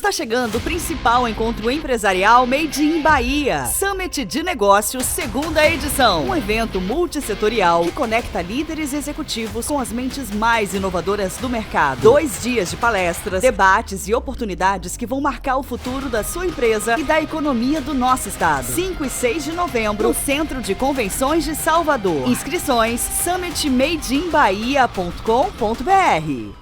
Está chegando o principal encontro empresarial Made in Bahia. Summit de Negócios, segunda edição. Um evento multissetorial que conecta líderes executivos com as mentes mais inovadoras do mercado. 2 dias de palestras, debates e oportunidades que vão marcar o futuro da sua empresa e da economia do nosso estado. 5 e 6 de novembro, no Centro de Convenções de Salvador. Inscrições summitmadeinbahia.com.br.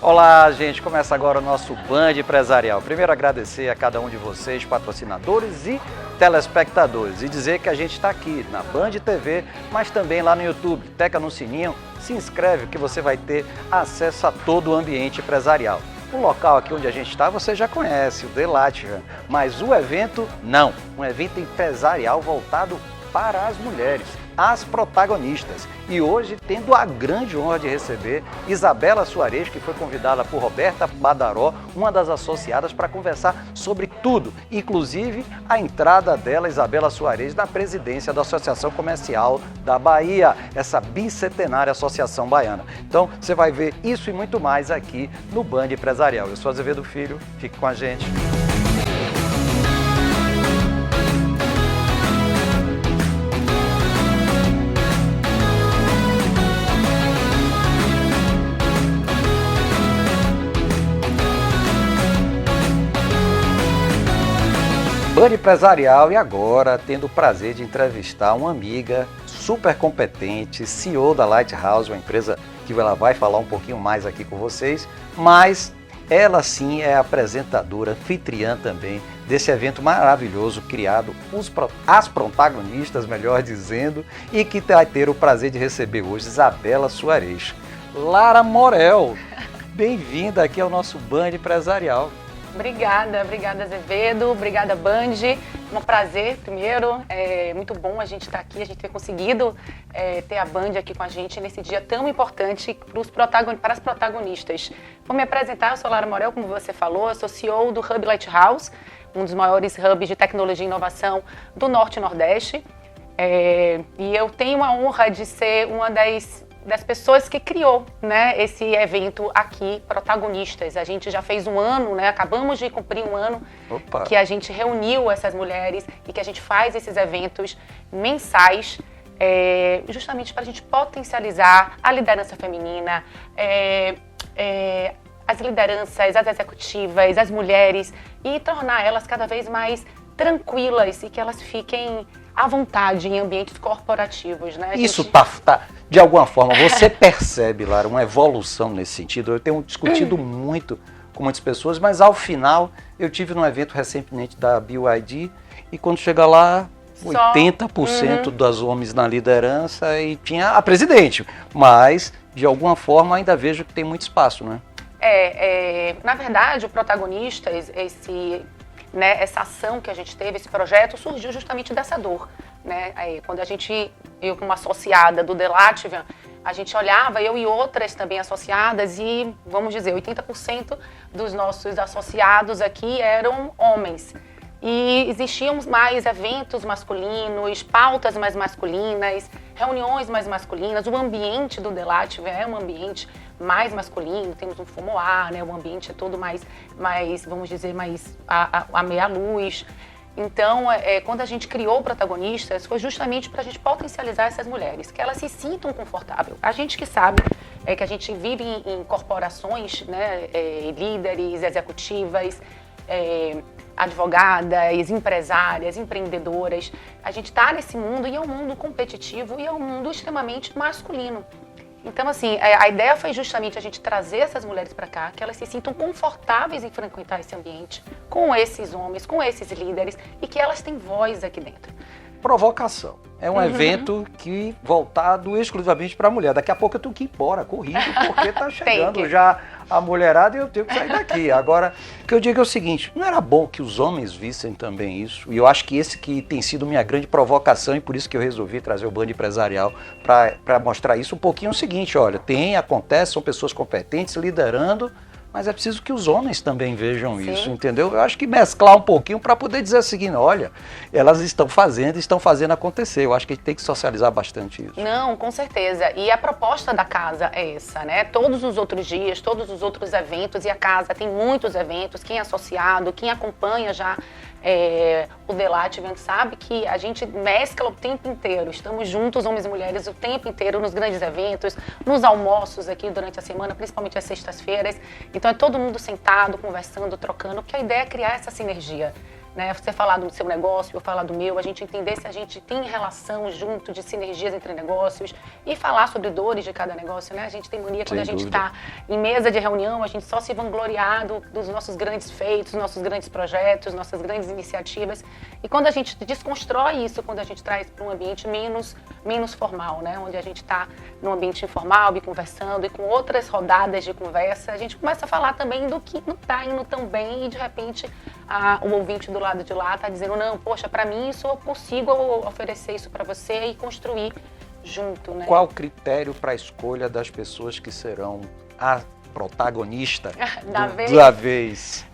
Olá, gente! Começa agora o nosso Band Empresarial. Primeiro, agradecer a cada um de vocês, patrocinadores e telespectadores, e dizer que a gente está aqui na Band TV, mas também lá no YouTube. Teca no sininho, se inscreve que você vai ter acesso a todo o ambiente empresarial. O local aqui onde a gente está você já conhece, o The Latvian, mas o evento não. Um evento empresarial voltado para as mulheres, as protagonistas. E hoje tendo a grande honra de receber Isabela Soares, que foi convidada por Roberta Badaró, uma das associadas, para conversar sobre tudo, inclusive a entrada dela, Isabela Soares, na presidência da Associação Comercial da Bahia, essa bicentenária associação baiana. Então você vai ver isso e muito mais aqui no Band Empresarial. Eu sou Azevedo Filho, fique com a gente. Band Empresarial, e agora tendo o prazer de entrevistar uma amiga super competente, CEO da Lighthouse, uma empresa que ela vai falar um pouquinho mais aqui com vocês, mas ela sim é apresentadora, anfitriã também desse evento maravilhoso criado, as protagonistas, melhor dizendo, e que vai ter o prazer de receber hoje Isabela Soares. Lara Morel, bem-vinda aqui ao nosso Band Empresarial. Obrigada Azevedo, obrigada Band, um prazer primeiro, é muito bom a gente estar aqui, a gente ter conseguido ter a Band aqui com a gente nesse dia tão importante para as protagonistas. Vou me apresentar, eu sou Lara Morel, como você falou, eu sou CEO do Hub Lighthouse, um dos maiores hubs de tecnologia e inovação do Norte e Nordeste, e eu tenho a honra de ser uma das pessoas que criou, né, esse evento aqui, protagonistas. A gente já fez um ano, né, acabamos de cumprir um ano que a gente reuniu essas mulheres e que a gente faz esses eventos mensais, justamente para a gente potencializar a liderança feminina, as lideranças, as executivas, as mulheres, e tornar elas cada vez mais tranquilas e que elas fiquem à vontade em ambientes corporativos, né? Isso tá, de alguma forma, você percebe, Lara, uma evolução nesse sentido? Eu tenho discutido muito com muitas pessoas, mas ao final, eu tive num evento recentemente da BYD, e quando chega lá, 80% dos homens na liderança, e tinha a presidente, mas de alguma forma ainda vejo que tem muito espaço, né? Na verdade, o Protagonistas, essa ação que a gente teve, esse projeto, surgiu justamente dessa dor, né? Quando eu como associada do The Latvian, a gente olhava, eu e outras também associadas, e vamos dizer, 80% dos nossos associados aqui eram homens. E existiam mais eventos masculinos, pautas mais masculinas, reuniões mais masculinas. O ambiente do The Latvian é um ambiente mais masculino, temos um fumoir, né? O ambiente é todo mais vamos dizer, mais a meia luz. Então, quando a gente criou Protagonistas, foi justamente para a gente potencializar essas mulheres, que elas se sintam confortáveis. A gente que sabe que a gente vive em corporações, né? Líderes, executivas, advogadas, empresárias, empreendedoras. A gente está nesse mundo, e é um mundo competitivo, e é um mundo extremamente masculino. Então, assim, a ideia foi justamente a gente trazer essas mulheres para cá, que elas se sintam confortáveis em frequentar esse ambiente, com esses homens, com esses líderes, e que elas têm voz aqui dentro. Provocação. É um evento que voltado exclusivamente para a mulher. Daqui a pouco eu tenho que ir embora, corrido, porque tá chegando já a mulherada e eu tenho que sair daqui. Agora, o que eu digo é o seguinte, não era bom que os homens vissem também isso? E eu acho que esse que tem sido minha grande provocação, e por isso que eu resolvi trazer o Band Empresarial para mostrar isso um pouquinho. O seguinte, olha, acontece, são pessoas competentes liderando, mas é preciso que os homens também vejam Sim. isso, entendeu? Eu acho que mesclar um pouquinho para poder dizer o seguinte, olha, elas estão fazendo acontecer. Eu acho que a gente tem que socializar bastante isso. Não, com certeza. E a proposta da casa é essa, né? Todos os outros dias, todos os outros eventos, e a casa tem muitos eventos, quem é associado, quem acompanha já o Delatvian sabe que a gente mescla o tempo inteiro. Estamos juntos, homens e mulheres, o tempo inteiro nos grandes eventos, nos almoços aqui durante a semana, principalmente às sextas-feiras. Então é todo mundo sentado, conversando, trocando, porque a ideia é criar essa sinergia. Né? Você falar do seu negócio, eu falar do meu, a gente entender se a gente tem relação junto de sinergias entre negócios e falar sobre dores de cada negócio, né? A gente tem mania quando a gente está em mesa de reunião, a gente só se vangloriar dos nossos grandes feitos, nossos grandes projetos, nossas grandes iniciativas. E quando a gente desconstrói isso, quando a gente traz para um ambiente menos formal, né? Onde a gente está num ambiente informal, conversando e com outras rodadas de conversa, a gente começa a falar também do que não está indo tão bem e de repente o ouvinte do lado de lá está dizendo, não, poxa, para mim isso eu consigo oferecer isso para você e construir junto, né? Qual o critério para a escolha das pessoas que serão a protagonista da vez?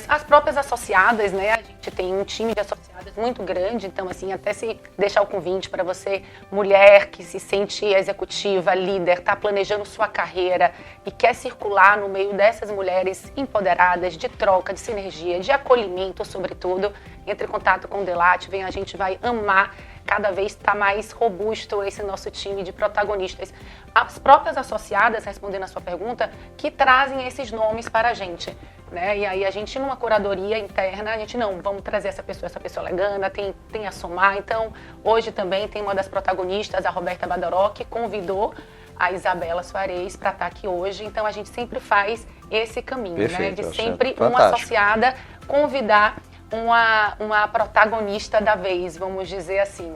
As próprias associadas, né? A gente tem um time de associadas muito grande, então assim, até se deixar o convite para você, mulher que se sente executiva, líder, está planejando sua carreira e quer circular no meio dessas mulheres empoderadas, de troca, de sinergia, de acolhimento, sobretudo, entre em contato com o Delatvian, a gente vai amar cada vez estar mais robusto esse nosso time de protagonistas. As próprias associadas, respondendo a sua pergunta, que trazem esses nomes para a gente, né? E aí a gente, numa curadoria interna, a gente não, vamos trazer essa pessoa legana, tem a somar. Então, hoje também tem uma das protagonistas, a Roberta Badaró, que convidou a Isabela Soares para estar aqui hoje. Então, a gente sempre faz esse caminho, perfeito, né? De sempre fantástico. Uma associada convidar uma protagonista da vez, vamos dizer assim.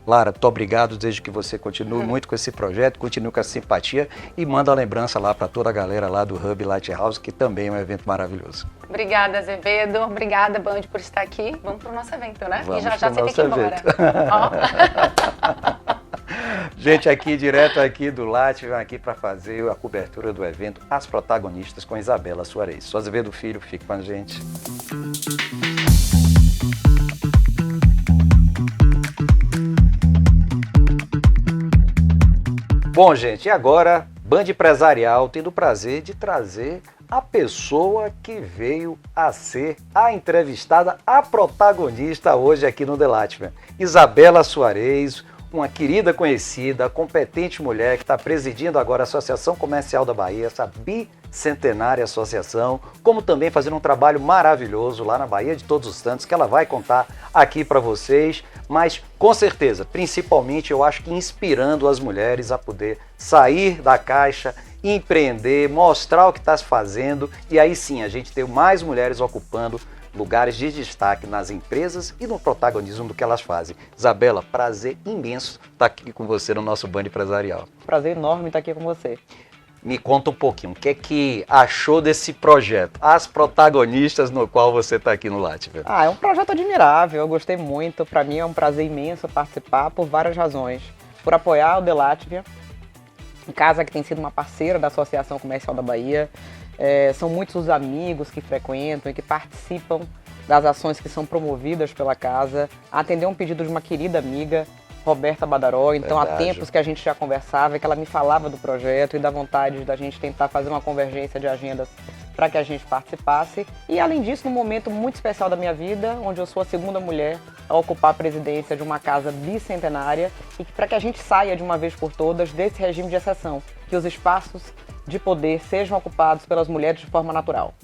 Lara, muito obrigado, desejo que você continue muito com esse projeto, continue com a simpatia e manda a lembrança lá para toda a galera lá do Hub Lighthouse, que também é um evento maravilhoso. Obrigada, Azevedo. Obrigada, Band, por estar aqui. Vamos para o nosso evento, né? Vamos e já você tem que ir embora. Gente, direto aqui do Latvian, aqui para fazer a cobertura do evento As Protagonistas com Isabela Soares. Sou Azevedo Filho, fique com a gente. Bom, gente, e agora, Band Empresarial, tendo o prazer de trazer a pessoa que veio a ser a entrevistada, a protagonista hoje aqui no Delatvian. Isabela Soares, uma querida conhecida, competente mulher que está presidindo agora a Associação Comercial da Bahia, essa bicentenária associação, como também fazendo um trabalho maravilhoso lá na Bahia de Todos os Santos, que ela vai contar aqui para vocês, mas com certeza, principalmente eu acho que inspirando as mulheres a poder sair da caixa, empreender, mostrar o que está se fazendo e aí sim a gente ter mais mulheres ocupando lugares de destaque nas empresas e no protagonismo do que elas fazem. Isabela, prazer imenso estar aqui com você no nosso Band Empresarial. Prazer enorme estar aqui com você. Me conta um pouquinho, o que é que achou desse projeto? As protagonistas no qual você está aqui no Latvian. É um projeto admirável, eu gostei muito. Para mim é um prazer imenso participar por várias razões. Por apoiar o Delatvian, casa que tem sido uma parceira da Associação Comercial da Bahia. São muitos os amigos que frequentam e que participam das ações que são promovidas pela casa. Atender um pedido de uma querida amiga, Roberta Badaró. Então há tempos que a gente já conversava, que ela me falava do projeto e da vontade da gente tentar fazer uma convergência de agendas para que a gente participasse. E além disso, num momento muito especial da minha vida, onde eu sou a segunda mulher a ocupar a presidência de uma casa bicentenária e para que a gente saia de uma vez por todas desse regime de exceção, que os espaços de poder sejam ocupados pelas mulheres de forma natural.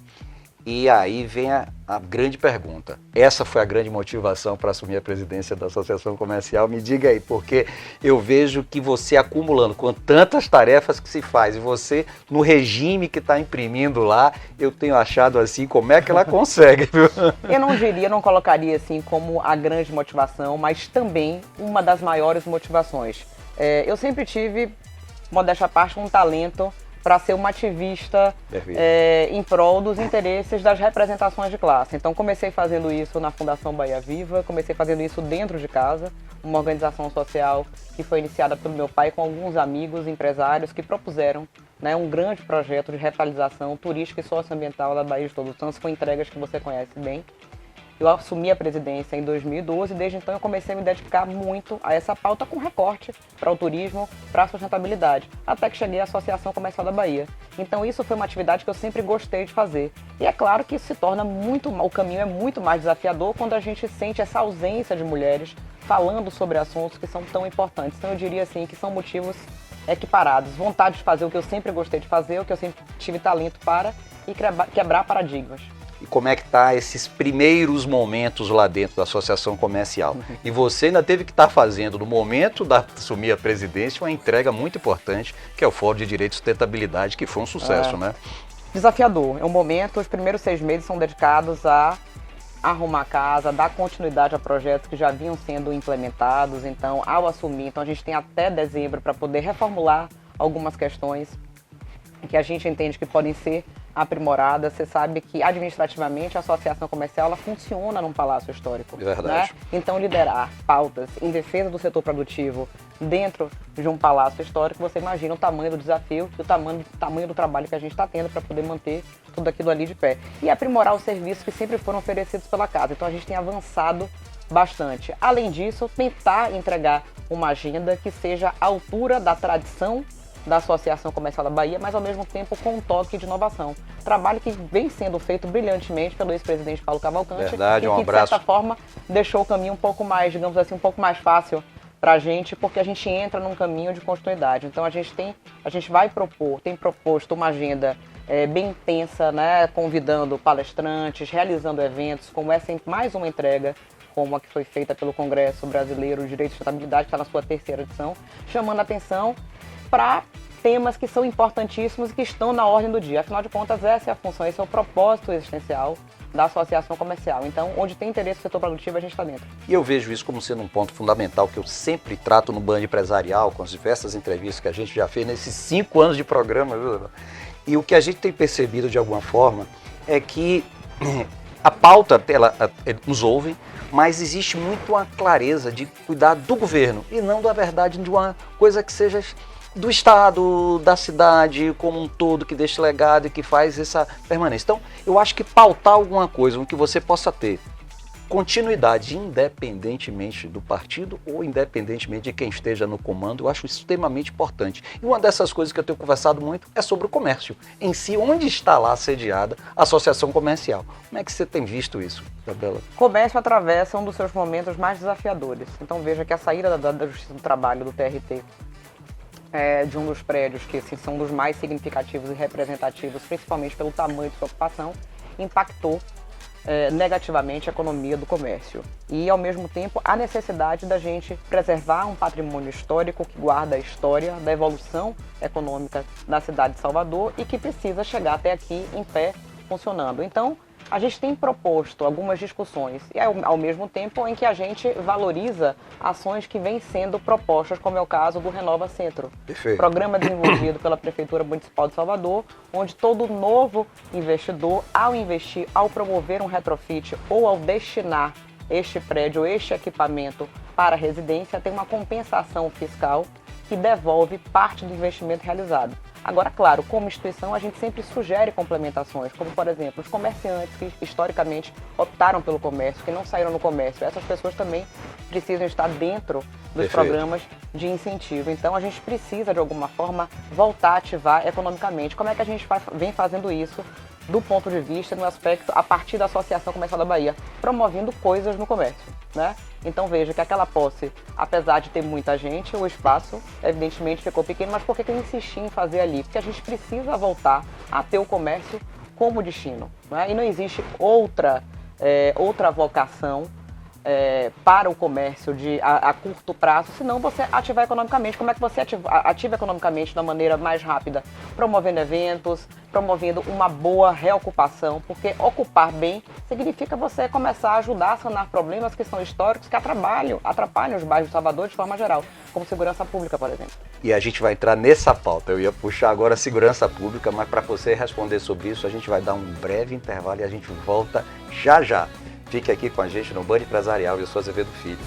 E aí vem a grande pergunta. Essa foi a grande motivação para assumir a presidência da Associação Comercial. Me diga aí, porque eu vejo que você acumulando com tantas tarefas que se faz e você no regime que está imprimindo lá, eu tenho achado assim, como é que ela consegue, viu? Eu não colocaria assim como a grande motivação, mas também uma das maiores motivações. Eu sempre tive, modéstia à parte, um talento para ser uma ativista em prol dos interesses das representações de classe. Então comecei fazendo isso na Fundação Bahia Viva, comecei fazendo isso dentro de casa, uma organização social que foi iniciada pelo meu pai com alguns amigos empresários que propuseram, né, um grande projeto de revitalização turística e socioambiental da Baía de Todos os Santos, com entregas que você conhece bem. Eu assumi a presidência em 2012 e desde então eu comecei a me dedicar muito a essa pauta com recorte para o turismo, para a sustentabilidade, até que cheguei à Associação Comercial da Bahia. Então isso foi uma atividade que eu sempre gostei de fazer. E é claro que isso se torna o caminho é muito mais desafiador quando a gente sente essa ausência de mulheres falando sobre assuntos que são tão importantes. Então eu diria assim que são motivos equiparados, vontade de fazer o que eu sempre gostei de fazer, o que eu sempre tive talento para e quebrar paradigmas. E como é que tá esses primeiros momentos lá dentro da Associação Comercial? E você ainda teve que estar fazendo, no momento de assumir a presidência, uma entrega muito importante, que é o Fórum de Direito e Sustentabilidade, que foi um sucesso, né? Desafiador. É um momento, os primeiros 6 meses são dedicados a arrumar a casa, dar continuidade a projetos que já vinham sendo implementados. Então, ao assumir, a gente tem até dezembro para poder reformular algumas questões que a gente entende que podem ser aprimorada. Você sabe que administrativamente a associação comercial ela funciona num palácio histórico. Verdade. Né? Então liderar pautas em defesa do setor produtivo dentro de um palácio histórico, você imagina o tamanho do desafio e o tamanho do trabalho que a gente está tendo para poder manter tudo aquilo ali de pé. E aprimorar os serviços que sempre foram oferecidos pela casa. Então a gente tem avançado bastante. Além disso, tentar entregar uma agenda que seja à altura da tradição da Associação Comercial da Bahia, mas ao mesmo tempo com um toque de inovação. Trabalho que vem sendo feito brilhantemente pelo ex-presidente Paulo Cavalcante. Verdade, e um que, abraço. de certa forma, deixou o caminho um pouco mais, digamos assim, um pouco mais fácil para a gente, porque a gente entra num caminho de continuidade. Então a gente tem proposto uma agenda bem intensa, né, convidando palestrantes, realizando eventos, como essa mais uma entrega, como a que foi feita pelo Congresso Brasileiro de Direito e Sustentabilidade, que está na sua 3ª edição, chamando a atenção para temas que são importantíssimos e que estão na ordem do dia. Afinal de contas, essa é a função, esse é o propósito existencial da associação comercial. Então, onde tem interesse no setor produtivo, a gente está dentro. E eu vejo isso como sendo um ponto fundamental que eu sempre trato no Band Empresarial, com as diversas entrevistas que a gente já fez nesses 5 anos de programa, viu? E o que a gente tem percebido de alguma forma é que a pauta, ela nos ouve, mas existe muito uma clareza de cuidar do governo e não da verdade de uma coisa que seja do Estado, da cidade como um todo, que deixa legado e que faz essa permanência. Então, eu acho que pautar alguma coisa, que você possa ter continuidade, independentemente do partido ou independentemente de quem esteja no comando, eu acho extremamente importante. E uma dessas coisas que eu tenho conversado muito é sobre o comércio em si, onde está lá sediada a Associação Comercial. Como é que você tem visto isso, Isabela? Comércio atravessa um dos seus momentos mais desafiadores. Então veja que a saída da Justiça do Trabalho, do TRT, de um dos prédios que assim, são dos mais significativos e representativos, principalmente pelo tamanho de sua ocupação, impactou negativamente a economia do comércio. E, ao mesmo tempo, a necessidade da gente preservar um patrimônio histórico que guarda a história da evolução econômica da cidade de Salvador e que precisa chegar até aqui em pé, funcionando. Então, a gente tem proposto algumas discussões e ao mesmo tempo em que a gente valoriza ações que vêm sendo propostas, como é o caso do Renova Centro. Perfeito. Programa desenvolvido pela Prefeitura Municipal de Salvador, onde todo novo investidor, ao investir, ao promover um retrofit ou ao destinar este prédio, este equipamento para residência, tem uma compensação fiscal que devolve parte do investimento realizado. Agora, claro, como instituição, a gente sempre sugere complementações, como, por exemplo, os comerciantes que historicamente optaram pelo comércio, que não saíram no comércio. Essas pessoas também precisam estar dentro dos programas de incentivo. Então, a gente precisa, de alguma forma, voltar a ativar economicamente. Como é que a gente vem fazendo isso do ponto de vista, no aspecto, a partir da Associação Comercial da Bahia, promovendo coisas no comércio, né? Então veja que aquela posse, apesar de ter muita gente, o espaço evidentemente ficou pequeno, mas por que eu insisti em fazer ali? Porque a gente precisa voltar a ter o comércio como destino, né? E não existe outra vocação para o comércio a curto prazo, senão você ativar economicamente. Como é que você ativa economicamente da maneira mais rápida? Promovendo eventos, promovendo uma boa reocupação, porque ocupar bem significa você começar a ajudar a sanar problemas que são históricos, que atrapalham os bairros de Salvador de forma geral, como segurança pública, por exemplo. E a gente vai entrar nessa pauta. Eu ia puxar agora a segurança pública, mas para você responder sobre isso, a gente vai dar um breve intervalo e a gente volta já já. Fique aqui com a gente no Band Empresarial. Eu sou Azevedo Filho.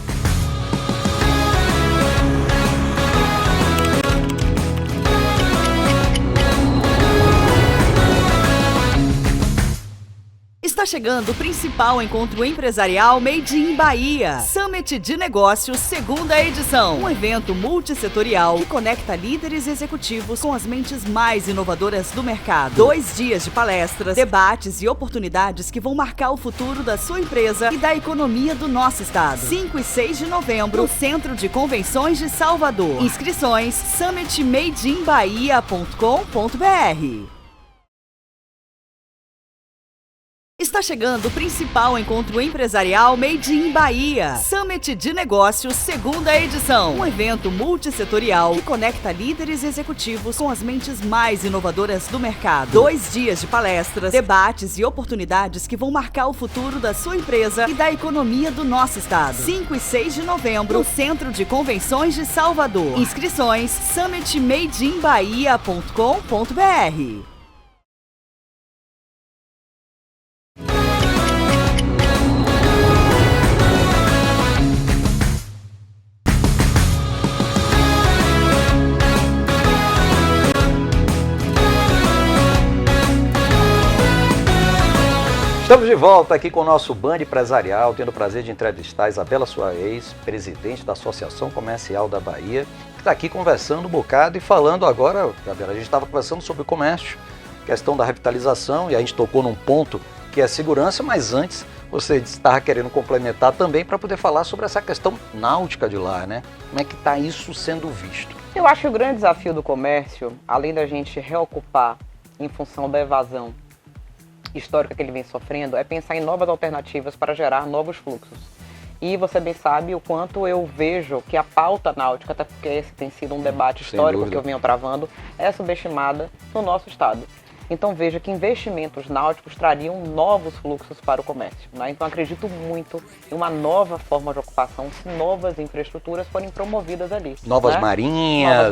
Está chegando o principal encontro empresarial Made in Bahia, Summit de Negócios, segunda edição. Um evento multissetorial que conecta líderes executivos com as mentes mais inovadoras do mercado. 2 dias de palestras, debates e oportunidades que vão marcar o futuro da sua empresa e da economia do nosso estado. 5 e 6 de novembro, no Centro de Convenções de Salvador. Inscrições summitmadeinbahia.com.br. Está chegando o principal encontro empresarial Made in Bahia, Summit de Negócios, segunda edição. Um evento multissetorial que conecta líderes executivos com as mentes mais inovadoras do mercado. 2 dias de palestras, debates e oportunidades que vão marcar o futuro da sua empresa e da economia do nosso estado. 5 e 6 de novembro, no Centro de Convenções de Salvador. Inscrições summitmadeinbahia.com.br. Estamos de volta aqui com o nosso Band Empresarial, tendo o prazer de entrevistar a Isabela Soares, presidente da Associação Comercial da Bahia, que está aqui conversando um bocado e falando agora, Isabela, a gente estava conversando sobre o comércio, questão da revitalização, e a gente tocou num ponto que é a segurança, mas antes você estava querendo complementar também para poder falar sobre essa questão náutica de lá, né? Como é que está isso sendo visto? Eu acho que o grande desafio do comércio, além da gente reocupar em função da evasão histórica que ele vem sofrendo, é pensar em novas alternativas para gerar novos fluxos. E você bem sabe o quanto eu vejo que a pauta náutica, até porque esse tem sido um debate histórico que eu venho travando, é subestimada no nosso estado. Então veja que investimentos náuticos trariam novos fluxos para o comércio, né? Então acredito muito em uma nova forma de ocupação se novas infraestruturas forem promovidas ali. Novas né? marinhas.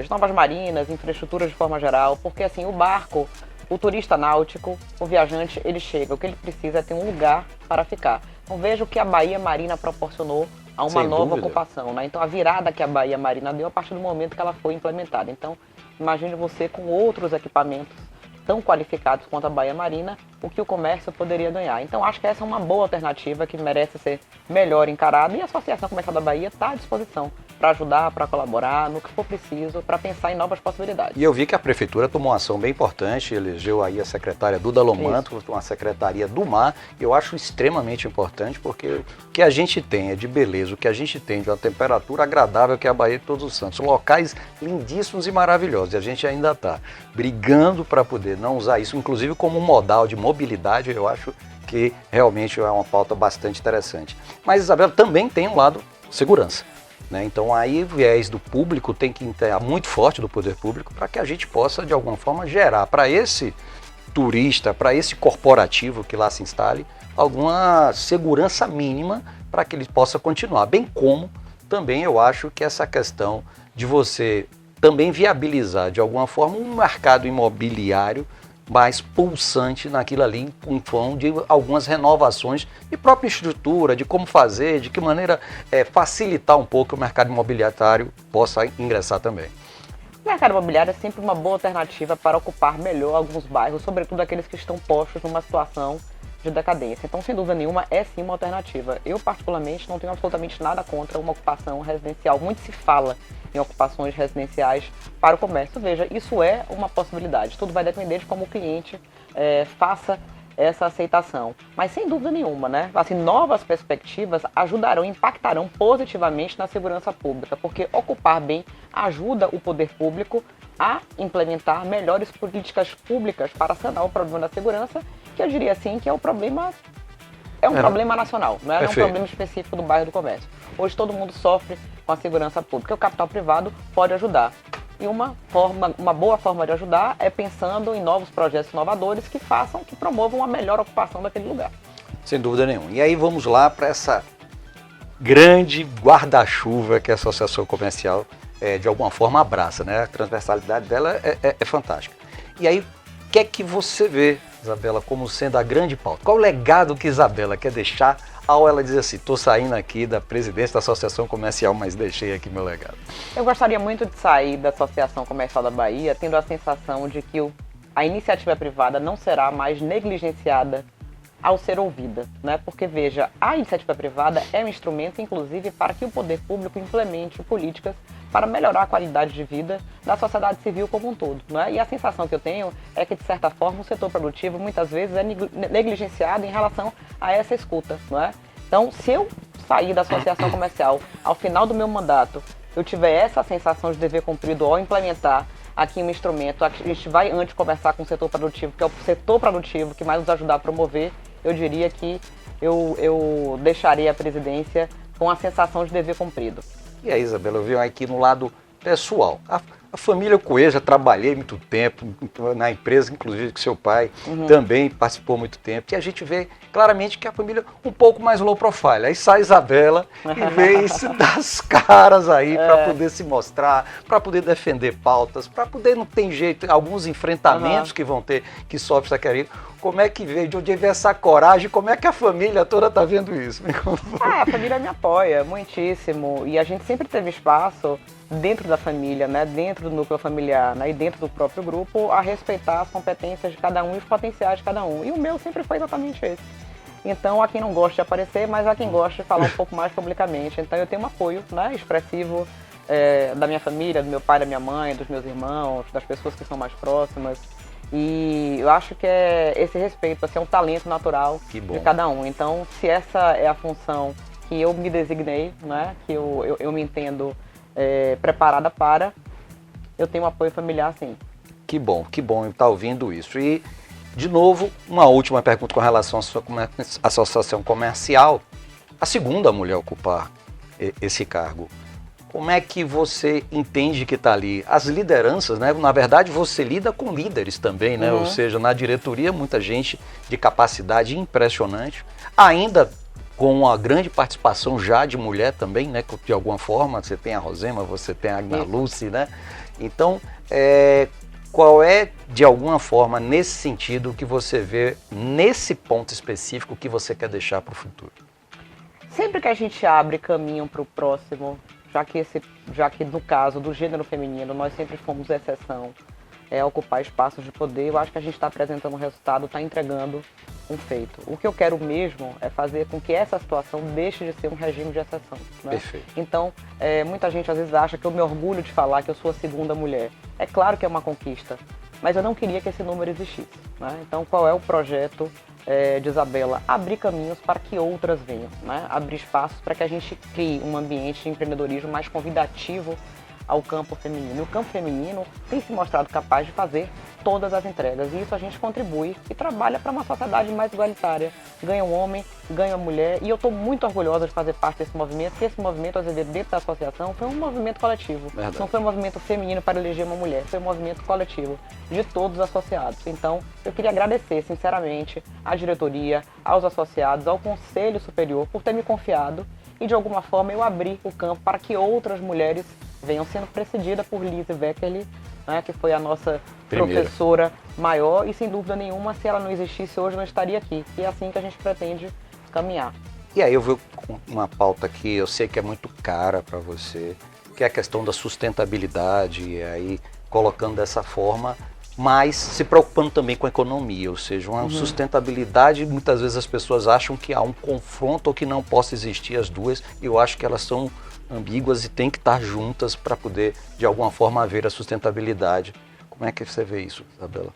Novas marinas, infraestruturas de forma geral, porque assim o barco, o turista náutico, o viajante, ele chega, o que ele precisa é ter um lugar para ficar. Então veja o que a Bahia Marina proporcionou a uma nova ocupação, né? Então a virada que a Bahia Marina deu a partir do momento que ela foi implementada. Então imagine você com outros equipamentos tão qualificados quanto a Bahia Marina, o que o comércio poderia ganhar. Então acho que essa é uma boa alternativa que merece ser melhor encarada e a Associação Comercial da Bahia está à disposição para ajudar, para colaborar, no que for preciso, para pensar em novas possibilidades. E eu vi que a Prefeitura tomou uma ação bem importante, elegeu aí a secretária Duda Lomanto, uma secretaria do mar, e eu acho extremamente importante, porque o que a gente tem é de beleza, o que a gente tem de uma temperatura agradável que é a Bahia de Todos os Santos, locais lindíssimos e maravilhosos, e a gente ainda está brigando para poder não usar isso, inclusive como um modal de mobilidade, eu acho que realmente é uma pauta bastante interessante. Mas, Isabela, também tem um lado segurança. Né? Então aí o viés do público tem que estar muito forte do poder público para que a gente possa de alguma forma gerar para esse turista, para esse corporativo que lá se instale, alguma segurança mínima para que ele possa continuar. Bem como também eu acho que essa questão de você também viabilizar de alguma forma um mercado imobiliário mais pulsante naquilo ali, em função de algumas renovações de própria estrutura, de como fazer, de que maneira facilitar um pouco que o mercado imobiliário possa ingressar também. O mercado imobiliário é sempre uma boa alternativa para ocupar melhor alguns bairros, sobretudo aqueles que estão postos numa situação de decadência. Então, sem dúvida nenhuma, é sim uma alternativa. Eu, particularmente, não tenho absolutamente nada contra uma ocupação residencial. Muito se fala em ocupações residenciais para o comércio. Veja, isso é uma possibilidade. Tudo vai depender de como o cliente faça essa aceitação. Mas, sem dúvida nenhuma, né? Assim, novas perspectivas ajudarão, impactarão positivamente na segurança pública, porque ocupar bem ajuda o poder público a implementar melhores políticas públicas para sanar o problema da segurança, que eu diria assim que é o problema é um problema nacional, não é um Perfeito. problema específico do bairro do Comércio. Hoje todo mundo sofre com a segurança pública, o capital privado pode ajudar. E uma boa forma de ajudar é pensando em novos projetos inovadores que promovam a melhor ocupação daquele lugar. Sem dúvida nenhuma. E aí vamos lá para essa grande guarda-chuva que a Associação Comercial, de alguma forma, abraça, né? A transversalidade dela é fantástica. E aí, o que é que você vê, Isabela, como sendo a grande pauta? Qual o legado que Isabela quer deixar ao ela dizer assim, estou saindo aqui da presidência da Associação Comercial, mas deixei aqui meu legado? Eu gostaria muito de sair da Associação Comercial da Bahia tendo a sensação de que a iniciativa privada não será mais negligenciada ao ser ouvida, né? Porque, veja, a iniciativa privada é um instrumento, inclusive, para que o poder público implemente políticas para melhorar a qualidade de vida da sociedade civil como um todo, né? E a sensação que eu tenho é que, de certa forma, o setor produtivo muitas vezes é negligenciado em relação a essa escuta, não é? Então, se eu sair da associação comercial ao final do meu mandato, eu tiver essa sensação de dever cumprido ao implementar aqui um instrumento, a gente vai antes conversar com o setor produtivo, que é o setor produtivo que mais nos ajudar a promover, eu diria que eu deixaria a presidência com a sensação de dever cumprido. E aí, Isabela, eu venho aqui no lado pessoal. A família Coelho, já trabalhei muito tempo na empresa, inclusive que seu pai também participou muito tempo. E a gente vê claramente que a família é um pouco mais low profile. Aí sai a Isabela e vem se dar as caras aí para poder se mostrar, para poder defender pautas, para poder, não tem jeito, alguns enfrentamentos que vão ter, que sofre essa querida. Como é que veio, de onde veio essa coragem? Como é que a família toda está vendo isso? A família me apoia muitíssimo e a gente sempre teve espaço dentro da família, né, dentro do núcleo familiar, né, e dentro do próprio grupo, a respeitar as competências de cada um e os potenciais de cada um. E o meu sempre foi exatamente esse. Então, há quem não gosta de aparecer, mas há quem gosta de falar um pouco mais publicamente. Então, eu tenho um apoio, né, expressivo da minha família, do meu pai, da minha mãe, dos meus irmãos, das pessoas que são mais próximas. E eu acho que é esse respeito, assim, é um talento natural de cada um. Então, se essa é a função que eu me designei, né, que eu me entendo preparada para, eu tenho um apoio familiar, sim. Que bom estar ouvindo isso. E, de novo, uma última pergunta com relação à sua associação comercial. A segunda mulher a ocupar esse cargo. Como é que você entende que está ali? As lideranças, né? Na verdade, você lida com líderes também, né? Ou seja, na diretoria, muita gente de capacidade impressionante. Ainda com uma grande participação já de mulher também, né? De alguma forma, você tem a Rosema, você tem a Agna Lucy, né? Então, qual é, de alguma forma, nesse sentido, que você vê, nesse ponto específico, que você quer deixar para o futuro? Sempre que a gente abre caminho para o próximo, já que no caso do gênero feminino, nós sempre fomos exceção, ocupar espaços de poder, eu acho que a gente está apresentando um resultado, está entregando um feito. O que eu quero mesmo é fazer com que essa situação deixe de ser um regime de exceção, né? Perfeito. Então, muita gente às vezes acha que eu me orgulho de falar que eu sou a segunda mulher. É claro que é uma conquista, mas eu não queria que esse número existisse, né? Então, qual é o projeto de Isabela? Abrir caminhos para que outras venham, né? Abrir espaços para que a gente crie um ambiente de empreendedorismo mais convidativo ao campo feminino. E o campo feminino tem se mostrado capaz de fazer todas as entregas. E isso a gente contribui e trabalha para uma sociedade mais igualitária. Ganha um homem, ganha uma mulher. E eu estou muito orgulhosa de fazer parte desse movimento, porque esse movimento, às vezes, dentro da associação, foi um movimento coletivo. Verdade. Não foi um movimento feminino para eleger uma mulher, foi um movimento coletivo de todos os associados. Então, eu queria agradecer, sinceramente, à diretoria, aos associados, ao Conselho Superior, por ter me confiado e, de alguma forma, eu abri o campo para que outras mulheres venham, sendo precedida por Lise Weckerli, né, que foi a nossa professora maior, e sem dúvida nenhuma, se ela não existisse hoje, não estaria aqui. E é assim que a gente pretende caminhar. E aí eu vou com uma pauta que eu sei que é muito cara para você, que é a questão da sustentabilidade, e aí colocando dessa forma, mas se preocupando também com a economia, ou seja, uma sustentabilidade, muitas vezes as pessoas acham que há um confronto ou que não possa existir as duas, e eu acho que elas são ambíguas e tem que estar juntas para poder, de alguma forma, haver a sustentabilidade. Como é que você vê isso, Isabela?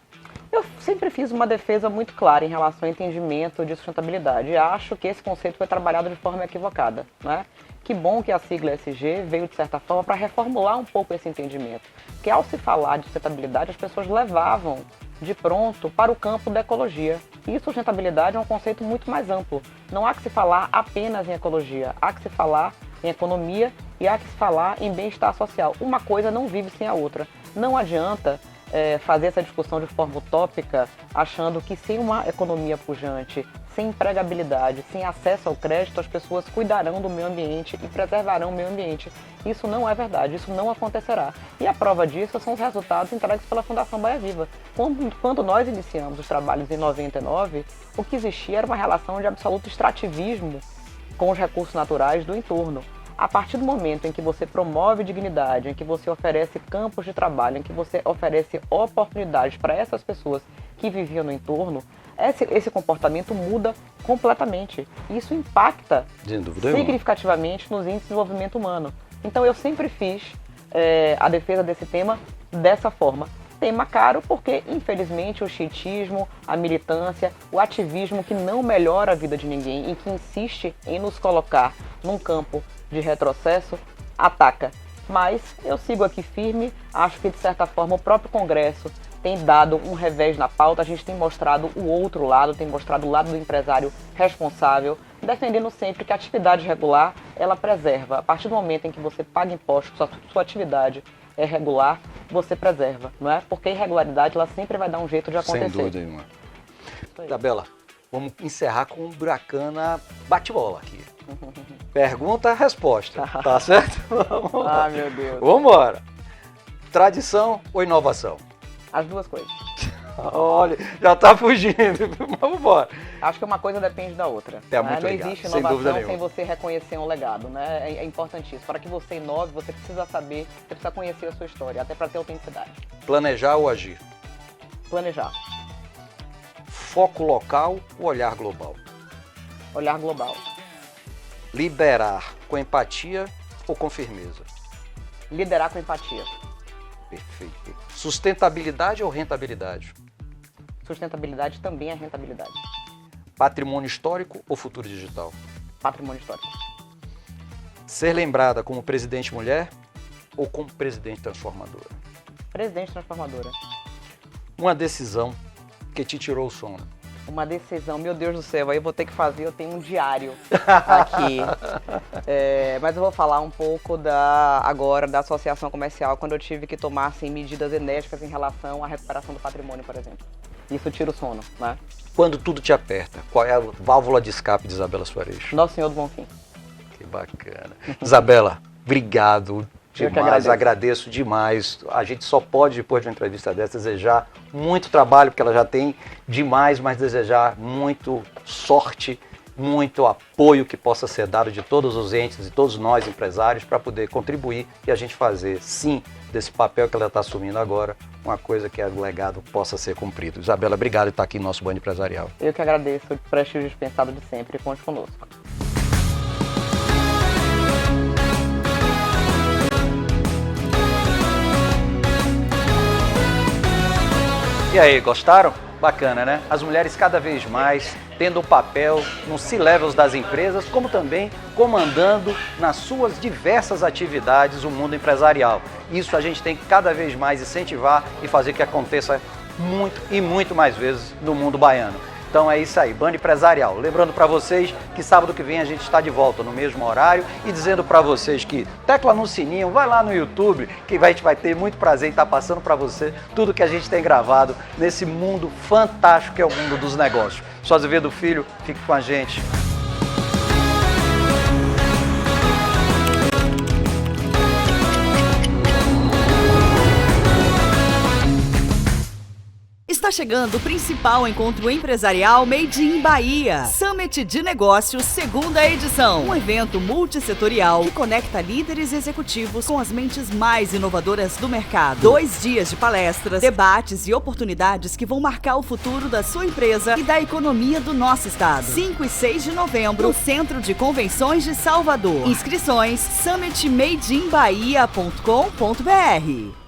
Eu sempre fiz uma defesa muito clara em relação ao entendimento de sustentabilidade. E acho que esse conceito foi trabalhado de forma equivocada, né? Que bom que a sigla ESG veio, de certa forma, para reformular um pouco esse entendimento. Porque ao se falar de sustentabilidade, as pessoas levavam de pronto para o campo da ecologia. E sustentabilidade é um conceito muito mais amplo. Não há que se falar apenas em ecologia, há que se falar em economia e há que se falar em bem-estar social. Uma coisa não vive sem a outra. Não adianta fazer essa discussão de forma utópica, achando que sem uma economia pujante, sem empregabilidade, sem acesso ao crédito, as pessoas cuidarão do meio ambiente e preservarão o meio ambiente. Isso não é verdade, isso não acontecerá. E a prova disso são os resultados entregues pela Fundação Baía Viva. Quando nós iniciamos os trabalhos em 99, o que existia era uma relação de absoluto extrativismo com os recursos naturais do entorno. A partir do momento em que você promove dignidade, em que você oferece campos de trabalho, em que você oferece oportunidades para essas pessoas que viviam no entorno, esse comportamento muda completamente. Isso impacta significativamente nos índices de desenvolvimento humano. Então eu sempre fiz a defesa desse tema dessa forma. Tema caro porque, infelizmente, o chiitismo, a militância, o ativismo que não melhora a vida de ninguém e que insiste em nos colocar num campo de retrocesso, ataca. Mas eu sigo aqui firme, acho que de certa forma o próprio Congresso tem dado um revés na pauta, a gente tem mostrado o outro lado, tem mostrado o lado do empresário responsável, defendendo sempre que a atividade regular, ela preserva. A partir do momento em que você paga impostos, sua atividade é regular, você preserva, não é? Porque a irregularidade, ela sempre vai dar um jeito de acontecer. Sem dúvida nenhuma. Isabela, vamos encerrar com um bacana bate-bola aqui. Pergunta, resposta, tá certo? Ah, meu Deus. Vamos embora. Tradição ou inovação? As duas coisas. Olha, já tá fugindo. Vamos embora. Acho que uma coisa depende da outra. Muito não legal, existe sem dúvida inovação nenhuma. sem você reconhecer um legado, né? É importantíssimo. Para que você inove, você precisa saber, você precisa conhecer a sua história, até para ter autenticidade. Planejar ou agir? Planejar. Foco local ou olhar global? Olhar global. Liderar com empatia ou com firmeza? Liderar com empatia. Perfeito. Sustentabilidade ou rentabilidade? Sustentabilidade também é rentabilidade. Patrimônio histórico ou futuro digital? Patrimônio histórico. Ser lembrada como presidente mulher ou como presidente transformadora? Presidente transformadora. Uma decisão que te tirou o sono? Uma decisão, meu Deus do céu, aí eu vou ter que fazer, eu tenho um diário aqui. Mas eu vou falar um pouco agora da associação comercial, quando eu tive que tomar assim, medidas enérgicas em relação à recuperação do patrimônio, por exemplo. Isso tira o sono, né? Quando tudo te aperta, qual é a válvula de escape de Isabela Soares? Nosso Senhor do Bonfim. Que bacana. Isabela, obrigado demais, agradeço demais. A gente só pode, depois de uma entrevista dessa, desejar muito trabalho, porque ela já tem demais, mas desejar muito sorte, muito apoio que possa ser dado de todos os entes e todos nós empresários para poder contribuir e a gente fazer, sim, desse papel que ela está assumindo agora, uma coisa que o legado possa ser cumprido. Isabela, obrigado por estar aqui no nosso Band Empresarial. Eu que agradeço, o prestígio dispensado de sempre, conte conosco. E aí, gostaram? Bacana, né? As mulheres cada vez mais tendo um papel nos C-levels das empresas, como também comandando nas suas diversas atividades o mundo empresarial. Isso a gente tem que cada vez mais incentivar e fazer que aconteça muito e muito mais vezes no mundo baiano. Então é isso aí, Band Empresarial. Lembrando para vocês que sábado que vem a gente está de volta no mesmo horário e dizendo para vocês que tecla no sininho, vai lá no YouTube, que a gente vai ter muito prazer em estar passando para você tudo que a gente tem gravado nesse mundo fantástico que é o mundo dos negócios. Sou Azevedo Filho, fique com a gente. Está chegando o principal encontro empresarial Made in Bahia. Summit de Negócios, segunda edição. Um evento multissetorial que conecta líderes executivos com as mentes mais inovadoras do mercado. 2 dias de palestras, debates e oportunidades que vão marcar o futuro da sua empresa e da economia do nosso estado. 5 e 6 de novembro, no Centro de Convenções de Salvador. Inscrições summitmadeinbahia.com.br.